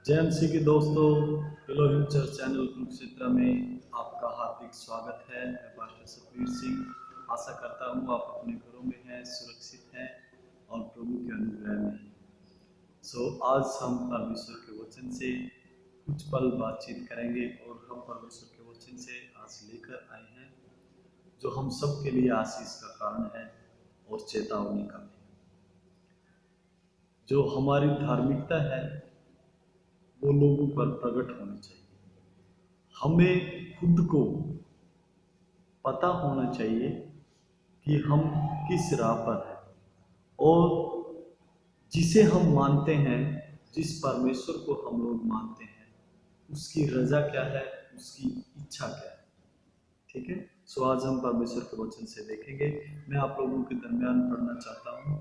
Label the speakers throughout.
Speaker 1: जय मसीह के दोस्तों, एलोहिम चर्च चैनल कुरुक्षेत्र में आपका हार्दिक स्वागत है। मैं पास्टर सतवीर सिंह आशा करता हूँ आप अपने घरों में हैं, सुरक्षित हैं और प्रभु के अनुग्रह में हैं। आज हम परमेश्वर के वचन से कुछ पल बातचीत करेंगे और हम परमेश्वर के वचन से आज लेकर आए हैं जो हम सब के लिए आशीष का कारण है और चेतावनी का भी। जो हमारी धार्मिकता है वो लोगों पर प्रकट होनी चाहिए। हमें खुद को पता होना चाहिए कि हम किस राह पर हैं और जिसे हम मानते हैं, जिस परमेश्वर को हम लोग मानते हैं, उसकी रजा क्या है, उसकी इच्छा क्या है। ठीक है, आज हम परमेश्वर के वचन से देखेंगे। मैं आप लोगों के दरमियान पढ़ना चाहता हूँ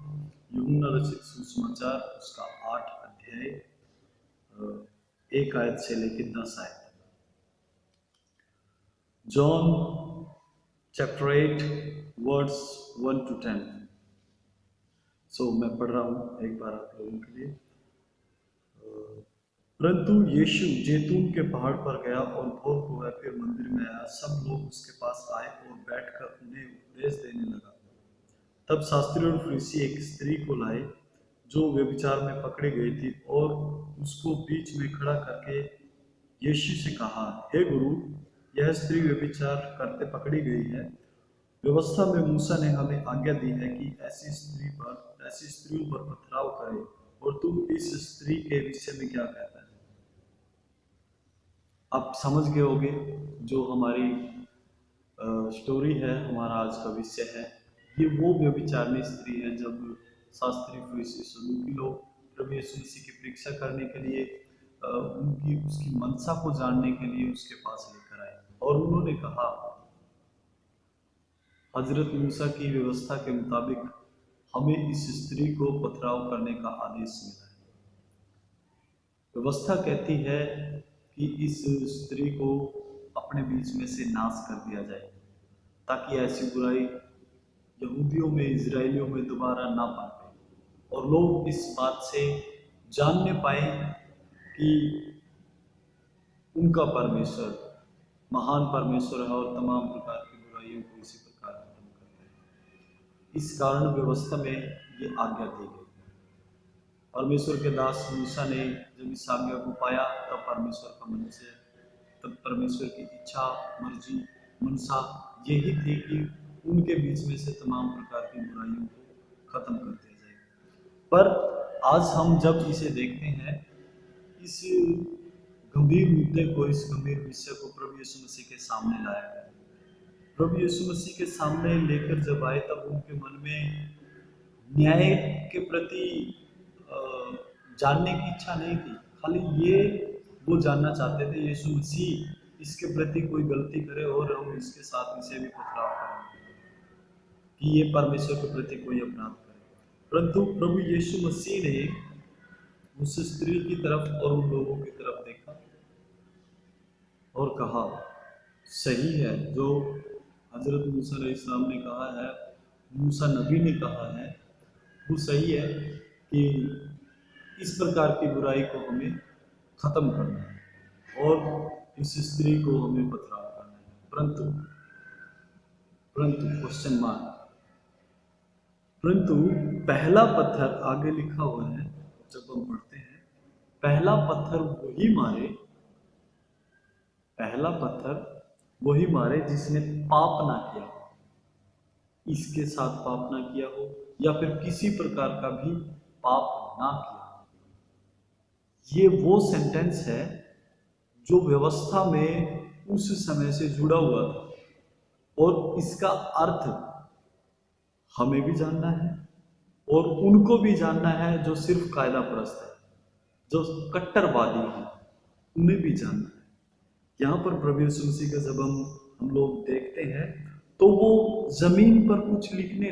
Speaker 1: यूहन्ना रचित सुसमाचार उसका 8 अध्याय 1 आयत से लेकर 10 आयत। John chapter 8 words 1 to 10। मैं पढ़ रहा हूँ एक बार आप लोगों के लिए। परंतु यीशु जैतून के पहाड़ पर गया और भोर हुआ, फिर मंदिर में आया। सब लोग उसके पास आए और बैठकर उन्हें उपदेश देने लगा। तब शास्त्री और फरीसी एक स्त्री को लाए जो व्यभिचार में पकड़ी गई थी और उसको बीच में खड़ा करके यीशु से कहा, हे गुरु, यह स्त्री व्यभिचार करते पकड़ी गई है। व्यवस्था में मूसा ने हमें आज्ञा दी है कि ऐसी स्त्रियों पर पथराव करे, और तुम इस स्त्री के विषय में क्या कहता है? आप समझ गए होंगे जो हमारी स्टोरी है, हमारा आज का विषय है। ये वो व्यभिचारिणी स्त्री है जब शास्त्री फरीसी सदूकी लोग प्रभु यीशु मसीह की परीक्षा करने के लिए उसकी मनसा को जानने के लिए उसके पास लेकर आए और उन्होंने कहा, हजरत मूसा की व्यवस्था के मुताबिक हमें इस स्त्री को पथराव करने का आदेश मिला है। व्यवस्था कहती है कि इस स्त्री को अपने बीच में से नाश कर दिया जाए ताकि ऐसी बुराई यहूदियों में, इजरायलियों में दोबारा ना पाए और लोग इस बात से जानने पाए कि उनका परमेश्वर महान परमेश्वर है और तमाम प्रकार की बुराइयों को इसी प्रकार खत्म करता है। इस कारण व्यवस्था में ये आज्ञा दी गई। परमेश्वर के दास मूसा ने जब इस आज्ञा को पाया तब परमेश्वर की इच्छा, मर्जी, मनसा यही थी कि उनके बीच में से तमाम प्रकार की बुराइयों को खत्म कर दिया जाए। पर आज हम जब इसे देखते हैं, इस गंभीर मुद्दे को, इस गंभीर विषय को प्रभु यीशु मसीह के सामने लाया गया। प्रभु यीशु मसीह के सामने लेकर जब आए तब उनके मन में न्याय के प्रति जानने की इच्छा नहीं थी। खाली ये वो जानना चाहते थे यीशु मसीह इसके प्रति कोई गलती करे और हम इसके साथ इसे भी पथराव करेंगे कि ये परमेश्वर के प्रति कोई अपराध करे। परंतु प्रभु यीशु मसीह ने उस स्त्री की तरफ और उन लोगों की तरफ देखा और कहा, सही है जो हजरत मूसा अलैहिस्सलाम ने कहा है, मूसा नबी ने कहा है, वो सही है कि इस प्रकार की बुराई को हमें खत्म करना है और इस स्त्री को हमें पथराव करना है। परंतु क्वेश्चन मार्क, परंतु पहला पत्थर आगे लिखा हुआ है। जब हम पढ़ते हैं, पहला पत्थर वही मारे जिसने पाप ना किया हो, इसके साथ पाप ना किया हो या फिर किसी प्रकार का भी पाप ना किया हो। ये वो सेंटेंस है जो व्यवस्था में उस समय से जुड़ा हुआ था और इसका अर्थ हमें भी जानना है और उनको भी जानना है जो सिर्फ कायदा परस्त है, जो कट्टरवादी है, उन्हें भी जानना है। यहाँ पर प्रभु यीशु मसीह का जब हम लोग देखते हैं तो वो जमीन पर कुछ लिखने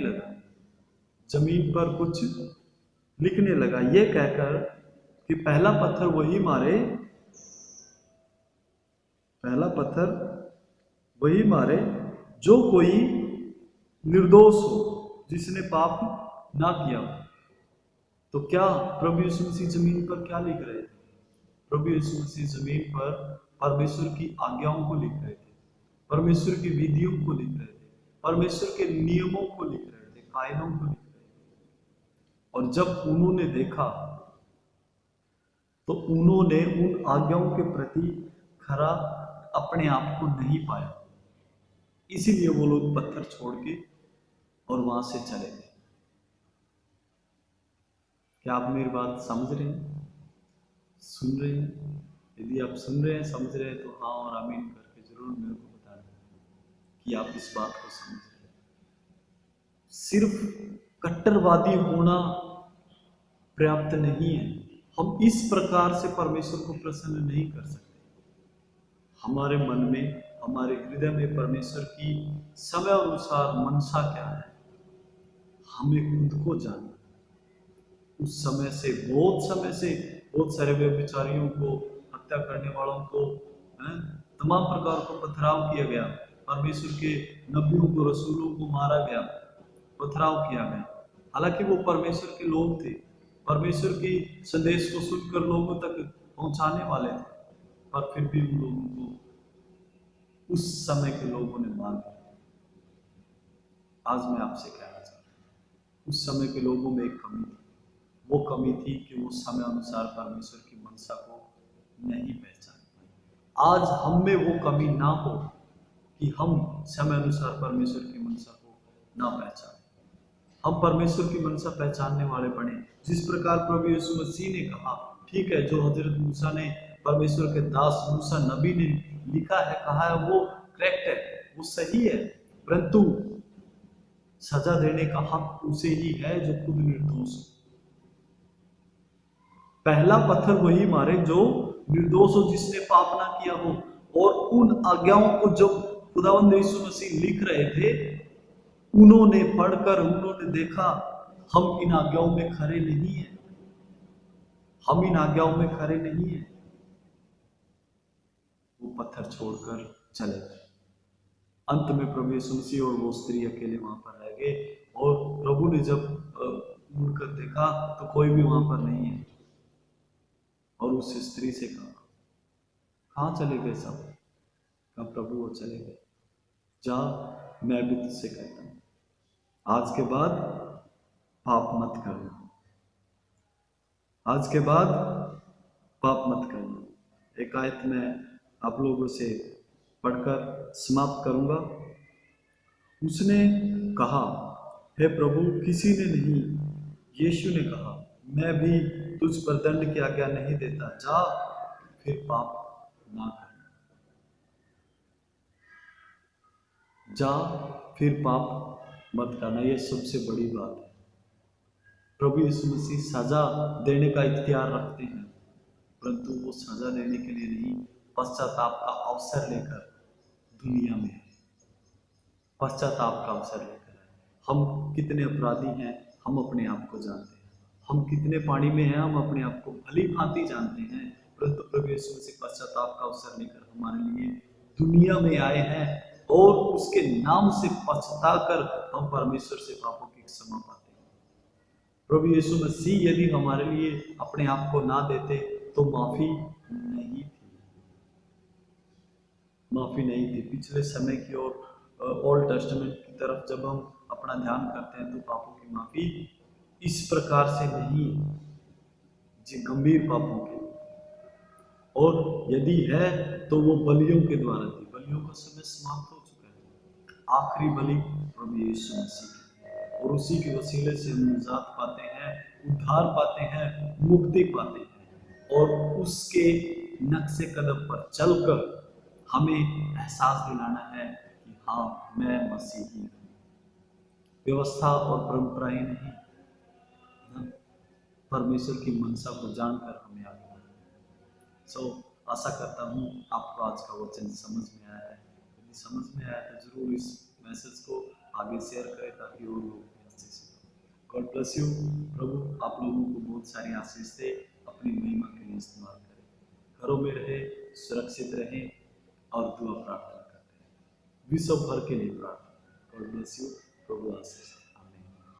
Speaker 1: लगा, ये कहकर कि पहला पत्थर वही मारे जो कोई निर्दोष हो, जिसने पाप ना किया हो। तो क्या प्रभु यीशु मसीह जमीन पर क्या लिख रहे थे? प्रभु यीशु मसीह जमीन पर परमेश्वर की आज्ञाओं को लिख रहे थे, परमेश्वर की विधियों को लिख रहे थे, परमेश्वर के नियमों को लिख रहे थे, कायदों को लिख रहे थे। और जब उन्होंने देखा तो उन्होंने उन आज्ञाओं के प्रति खरा अपने आप को नहीं पाया, इसीलिए वो लोग पत्थर छोड़ के और वहां से चले गए। क्या आप मेरी बात समझ रहे हैं, सुन रहे हैं? यदि आप सुन रहे हैं, समझ रहे हैं, तो हाँ और आमीन करके जरूर मेरे को बता दें कि आप इस बात को समझ रहे हैं। सिर्फ कट्टरवादी होना पर्याप्त नहीं है। हम इस प्रकार से परमेश्वर को प्रसन्न नहीं कर सकते। हमारे मन में, हमारे हृदय में परमेश्वर की समय अनुसार मनसा क्या है, हमें खुद को जानना। उस समय से बहुत सारे व्यभिचारियों को, हत्या करने वालों को, तमाम प्रकार को पथराव किया गया, परमेश्वर के नबियों को, रसूलों को मारा गया, पथराव किया गया। हालांकि वो परमेश्वर के लोग थे, परमेश्वर की संदेश को सुनकर लोगों तक पहुंचाने वाले थे, पर फिर भी उन लोगों को उस समय के लोगों ने मार दिया। आज मैं आपसे कहना चाहता हूं, उस समय के लोगों में एक कमी थी। वो कमी थी कि वो समय अनुसार परमेश्वर की मनसा को नहीं पहचान पाए। आज हम में वो कमी ना हो कि हम समय अनुसार परमेश्वर की मनसा को ना पहचाने, हम परमेश्वर की मनसा पहचानने वाले बने। जिस प्रकार प्रभु यीशु मसीह ने कहा, ठीक है, जो हजरत मूसा ने, परमेश्वर के दास मूसा नबी ने लिखा है, कहा है, वो करेक्ट है, वो सही है, परंतु सजा देने का हक उसे ही है जो खुद निर्दोष हो। पहला पत्थर वही मारे जो निर्दोष हो, जिसने पाप ना किया हो। और उन आज्ञाओं को जो खुदावंद यीशु मसीह लिख रहे थे, उन्होंने पढ़कर उन्होंने देखा, हम इन आज्ञाओं में खरे नहीं हैं, हम इन आज्ञाओं में खरे नहीं हैं। वो पत्थर छोड़कर चले गए। अंत में प्रभु यीशु मसीह और वो स्त्री अकेले वहां पर रह गए। और प्रभु ने जब मुड़कर देखा तो कोई भी वहां पर नहीं है। और उस स्त्री से कहा, कहाँ चले गए सब? कहा, प्रभु वो चले गए। जा, मैं भी तुझसे कहता हूं, आज के बाद पाप मत करना, आज के बाद पाप मत करना। एक आयत में आप लोगों से पढ़कर समाप्त करूंगा। उसने कहा, हे प्रभु, किसी ने नहीं। यीशु ने कहा, मैं भी तुझ पर दंड की आज्ञा नहीं देता, जा, फिर पाप ना करना। जा, फिर पाप मत करना। यह सबसे बड़ी बात है। प्रभु यीशु मसीह सजा देने का इख्तियार रखते हैं, परंतु वो सजा देने के लिए नहीं, पश्चाताप का अवसर लेकर दुनिया में, पश्चाताप का अवसर लेकर है। हम कितने अपराधी हैं, हम अपने आप को जानते हैं। हम कितने पानी में हैं, हम अपने आप को भली भांति जानते हैं। परंतु प्रभु यीशु मसीह पश्चाताप का अवसर लेकर हमारे लिए दुनिया में आए हैं, और उसके नाम से पछताकर हम परमेश्वर से पापों की क्षमा पाते हैं। प्रभु यीशु मसीह यदि हमारे लिए अपने आप को ना देते तो माफी नहीं थी, माफी नहीं थी। पिछले समय की ओर, ओल्ड टेस्टामेंट की तरफ जब हम अपना ध्यान करते हैं तो पापों की माफी इस प्रकार से नहीं, जी गंभीर पापों की, और यदि है तो वो बलियों के द्वारा थी। बलियों का समय समाप्त हो चुका है। आखिरी बलि प्रभु यीशु मसीह, और उसी के वसीले से हम निजात पाते हैं, उद्धार पाते हैं, मुक्ति पाते हैं। और उसके नक्शे कदम पर चलकर हमें एहसास दिलाना है कि हाँ, मैं मसीही हूँ। व्यवस्था और परंपराएं नहीं, परमेश्वर की मनसा को जानकर हमें आगे बढ़ना। आशा करता हूँ आपको आज का वचन समझ में आया है। यदि समझ में आया तो जरूर इस मैसेज को आगे शेयर करें, ताकि और लोग भी आशीष पाएं। God bless you. प्रभु आप लोगों को बहुत सारी आशीष दे, अपनी महिमा के लिए इस्तेमाल करें। घरों में रहे, सुरक्षित रहें और दुआ प्रार्थना करते हैं। विश्व भर के लिए प्रार्थना। God bless you. Prabhu Ashish.